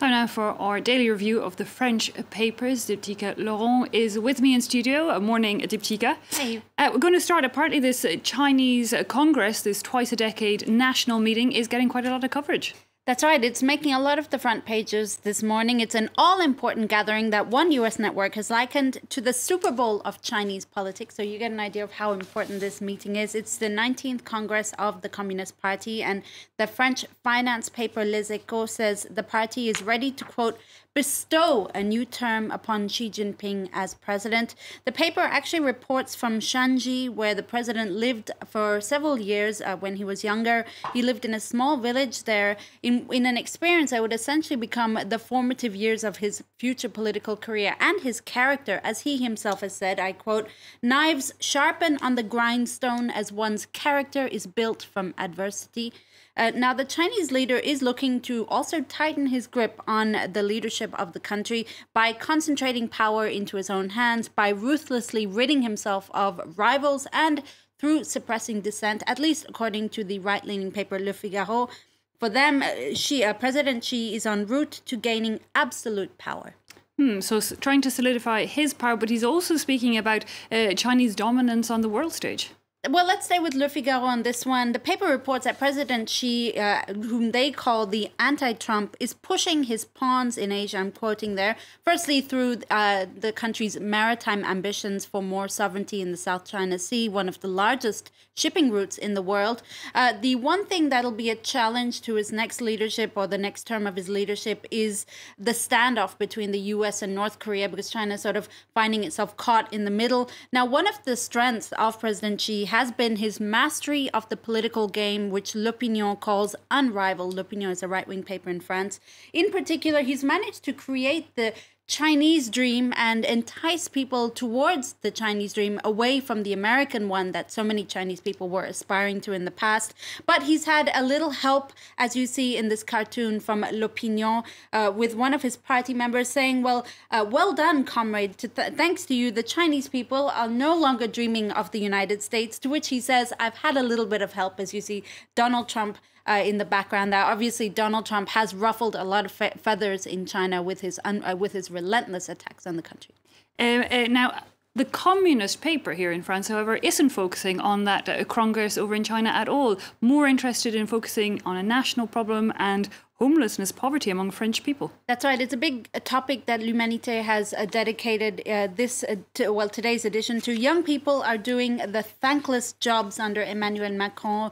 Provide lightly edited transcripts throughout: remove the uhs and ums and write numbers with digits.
Time now for our daily review of the French papers. Diptyka Laurent is with me in studio. Morning, Diptyka. Hey. We're going to start apparently this Chinese Congress, this twice-a-decade national meeting, is getting quite a lot of coverage. That's right. It's making a lot of the front pages this morning. It's an all-important gathering that one U.S. network has likened to the Superbowl of Chinese politics. So you get an idea of how important this meeting is. It's the 19th Congress of the Communist Party, and the French finance paper Les Echos says the party is ready to, quote, bestow a new term upon Xi Jinping as president. The paper actually reports from Shanxi, where the president lived for several years when he was younger. He lived in a small village there in an experience that would essentially become the formative years of his future political career and his character. As he himself has said, I quote, "Knives sharpen on the grindstone as one's character is built from adversity." Now, the Chinese leader is looking to also tighten his grip on the leadership of the country by concentrating power into his own hands, by ruthlessly ridding himself of rivals, and through suppressing dissent, at least according to the right-leaning paper Le Figaro. For them, President Xi is en route to gaining absolute power. So trying to solidify his power, but he's also speaking about Chinese dominance on the world stage. Well, let's stay with Le Figaro on this one. The paper reports that President Xi, whom they call the anti-Trump, is pushing his pawns in Asia, I'm quoting there, firstly through the country's maritime ambitions for more sovereignty in the South China Sea, one of the largest shipping routes in the world. The one thing that'll be a challenge to his next leadership or the next term of his leadership is the standoff between the U.S. and North Korea, because China is sort of finding itself caught in the middle. Now, one of the strengths of President Xi has been his mastery of the political game, which L'Opinion calls unrivaled. L'Opinion is a right-wing paper in France. In particular, he's managed to create the Chinese dream and entice people towards the Chinese dream away from the American one that so many Chinese people were aspiring to in the past. But he's had a little help, as you see in this cartoon from L'Opinion, with one of his party members saying, well, well done, comrade. Thanks to you, the Chinese people are no longer dreaming of the United States, to which he says, I've had a little bit of help, as you see Donald Trump in the background there. Obviously, Donald Trump has ruffled a lot of feathers in China with his relentless attacks on the country. Now, the communist paper here in France, however, isn't focusing on that Congress over in China at all. More interested in focusing on a national problem and homelessness, poverty among French people. That's right. It's a big topic that L'Humanité has dedicated today's edition to. Young people are doing the thankless jobs under Emmanuel Macron,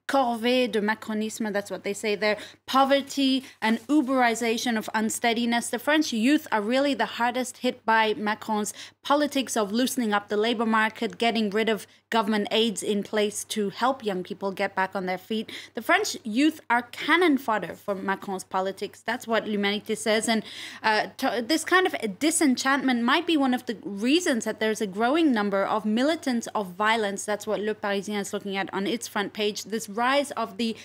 corvée de Macronisme, that's what they say there, poverty and Uberization of unsteadiness. The French youth are really the hardest hit by Macron's politics of loosening up the labor market, getting rid of government aids in place to help young people get back on their feet. The French youth are cannon fodder for Macron's politics. That's what L'Humanité says. And this kind of disenchantment might be one of the reasons that there's a growing number of militants of violence. That's what Le Parisien is looking at on its front page. This rise of the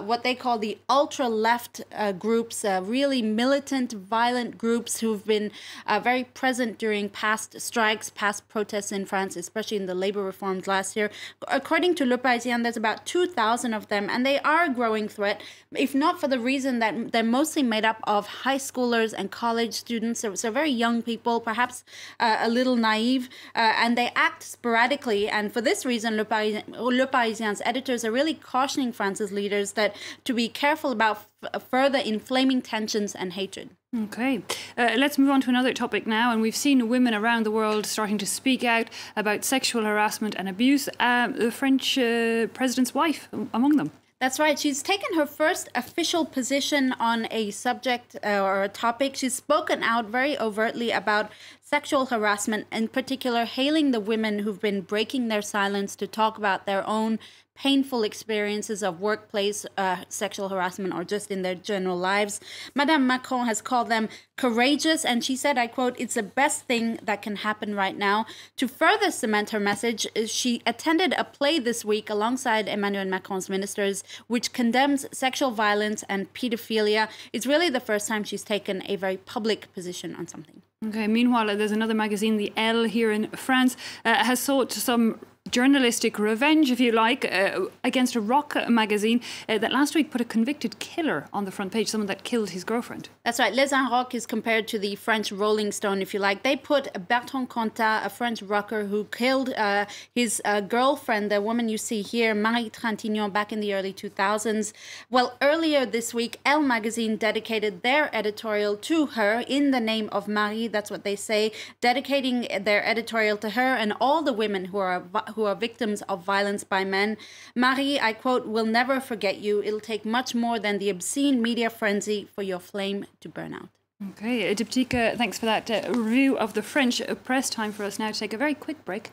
what they call the ultra-left groups, really militant, violent groups who've been very present during past strikes, past protests in France, especially in the labor reforms last year. According to Le Parisien, there's about 2,000 of them, and they are a growing threat, if not for the reason that they're mostly made up of high schoolers and college students, so very young people, perhaps a little naive, and they act sporadically. And for this reason, Le Parisien's editors are really cautioning France's leaders that to be careful about further inflaming tensions and hatred. Okay, let's move on to another topic now. And we've seen women around the world starting to speak out about sexual harassment and abuse. The French president's wife among them. That's right. She's taken her first official position on a subject or a topic. She's spoken out very overtly about sexual harassment, in particular hailing the women who've been breaking their silence to talk about their own painful experiences of workplace sexual harassment or just in their general lives. Madame Macron has called them courageous, and she said, I quote, "It's the best thing that can happen right now." To further cement her message, she attended a play this week alongside Emmanuel Macron's ministers, which condemns sexual violence and pedophilia. It's really the first time she's taken a very public position on something. Okay, meanwhile, there's another magazine, the Elle, here in France, has sought some journalistic revenge, if you like, against a rock magazine that last week put a convicted killer on the front page, someone that killed his girlfriend. That's right. Les Rock is compared to the French Rolling Stone, if you like. They put Bertrand Cantat, a French rocker who killed his girlfriend, the woman you see here, Marie Trintignant, back in the early 2000s. Well, earlier this week, Elle magazine dedicated their editorial to her in the name of Marie. That's what they say, dedicating their editorial to her and all the women who are victims of violence by men. Marie, I quote, "will never forget you. It'll take much more than the obscene media frenzy for your flame to burn out." Okay, Diptyque, thanks for that review of the French press. Time for us now to take a very quick break.